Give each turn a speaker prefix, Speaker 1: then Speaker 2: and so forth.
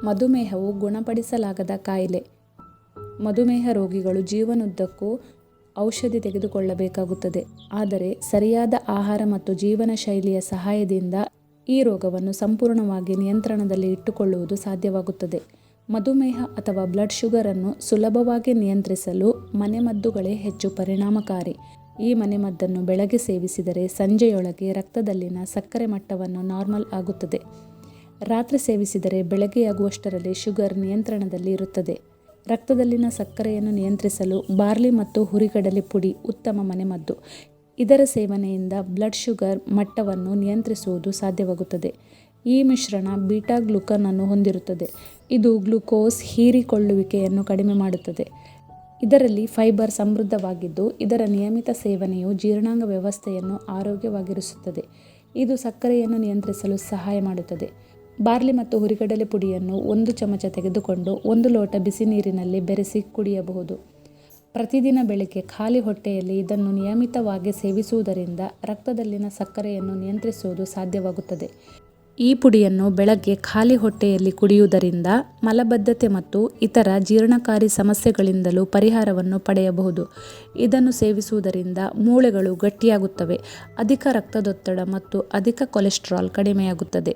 Speaker 1: ಮಧುಮೇಹವು ಗುಣಪಡಿಸಲಾಗದ ಕಾಯಿಲೆ. ಮಧುಮೇಹ ರೋಗಿಗಳು ಜೀವನದುದ್ದಕ್ಕೂ ಔಷಧಿ ತೆಗೆದುಕೊಳ್ಳಬೇಕಾಗುತ್ತದೆ. ಆದರೆ ಸರಿಯಾದ ಆಹಾರ ಮತ್ತು ಜೀವನ ಶೈಲಿಯ ಸಹಾಯದಿಂದ ಈ ರೋಗವನ್ನು ಸಂಪೂರ್ಣವಾಗಿ ನಿಯಂತ್ರಣದಲ್ಲಿ ಇಟ್ಟುಕೊಳ್ಳುವುದು ಸಾಧ್ಯವಾಗುತ್ತದೆ. ಮಧುಮೇಹ ಅಥವಾ ಬ್ಲಡ್ ಶುಗರ್ ಅನ್ನು ಸುಲಭವಾಗಿ ನಿಯಂತ್ರಿಸಲು ಮನೆಮದ್ದುಗಳೇ ಹೆಚ್ಚು ಪರಿಣಾಮಕಾರಿ. ಈ ಮನೆಮದ್ದನ್ನು ಬೆಳಗ್ಗೆ ಸೇವಿಸಿದರೆ ಸಂಜೆಯೊಳಗೆ ರಕ್ತದಲ್ಲಿನ ಸಕ್ಕರೆ ಮಟ್ಟವನ್ನು ನಾರ್ಮಲ್ ಆಗುತ್ತದೆ. ರಾತ್ರಿ ಸೇವಿಸಿದರೆ ಬೆಳಗ್ಗೆಯಾಗುವಷ್ಟರಲ್ಲಿ ಶುಗರ್ ನಿಯಂತ್ರಣದಲ್ಲಿ ಇರುತ್ತದೆ. ರಕ್ತದಲ್ಲಿನ ಸಕ್ಕರೆಯನ್ನು ನಿಯಂತ್ರಿಸಲು ಬಾರ್ಲಿ ಮತ್ತು ಹುರಿಗಡಲೆ ಪುಡಿ ಉತ್ತಮ ಮನೆಮದ್ದು. ಇದರ ಸೇವನೆಯಿಂದ ಬ್ಲಡ್ ಶುಗರ್ ಮಟ್ಟವನ್ನು ನಿಯಂತ್ರಿಸುವುದು ಸಾಧ್ಯವಾಗುತ್ತದೆ. ಈ ಮಿಶ್ರಣ ಬೀಟಾ ಗ್ಲುಕನ್ ಅನ್ನು ಹೊಂದಿರುತ್ತದೆ. ಇದು ಗ್ಲೂಕೋಸ್ ಹೀರಿಕೊಳ್ಳುವಿಕೆಯನ್ನು ಕಡಿಮೆ ಮಾಡುತ್ತದೆ. ಇದರಲ್ಲಿ ಫೈಬರ್ ಸಮೃದ್ಧವಾಗಿದ್ದು, ಇದರ ನಿಯಮಿತ ಸೇವನೆಯು ಜೀರ್ಣಾಂಗ ವ್ಯವಸ್ಥೆಯನ್ನು ಆರೋಗ್ಯವಾಗಿರಿಸುತ್ತದೆ. ಇದು ಸಕ್ಕರೆಯನ್ನು ನಿಯಂತ್ರಿಸಲು ಸಹಾಯ ಮಾಡುತ್ತದೆ. ಬಾರ್ಲಿ ಮತ್ತು ಹುರಿಗಡಲೆ ಪುಡಿಯನ್ನು 1 ಚಮಚ ತೆಗೆದುಕೊಂಡು 1 ಲೋಟ ಬಿಸಿ ನೀರಿನಲ್ಲಿ ಬೆರೆಸಿ ಕುಡಿಯಬಹುದು. ಪ್ರತಿದಿನ ಬೆಳಿಗ್ಗೆ ಖಾಲಿ ಹೊಟ್ಟೆಯಲ್ಲಿ ಇದನ್ನು ನಿಯಮಿತವಾಗಿ ಸೇವಿಸುವುದರಿಂದ ರಕ್ತದಲ್ಲಿನ ಸಕ್ಕರೆಯನ್ನು ನಿಯಂತ್ರಿಸುವುದು ಸಾಧ್ಯವಾಗುತ್ತದೆ. ಈ ಪುಡಿಯನ್ನು ಬೆಳಗ್ಗೆ ಖಾಲಿ ಹೊಟ್ಟೆಯಲ್ಲಿ ಕುಡಿಯುವುದರಿಂದ ಮಲಬದ್ಧತೆ ಮತ್ತು ಇತರ ಜೀರ್ಣಕಾರಿ ಸಮಸ್ಯೆಗಳಿಂದಲೂ ಪರಿಹಾರವನ್ನು ಪಡೆಯಬಹುದು. ಇದನ್ನು ಸೇವಿಸುವುದರಿಂದ ಮೂಳೆಗಳು ಗಟ್ಟಿಯಾಗುತ್ತವೆ, ಅಧಿಕ ರಕ್ತದೊತ್ತಡ ಮತ್ತು ಅಧಿಕ ಕೊಲೆಸ್ಟರಾಲ್ ಕಡಿಮೆಯಾಗುತ್ತದೆ.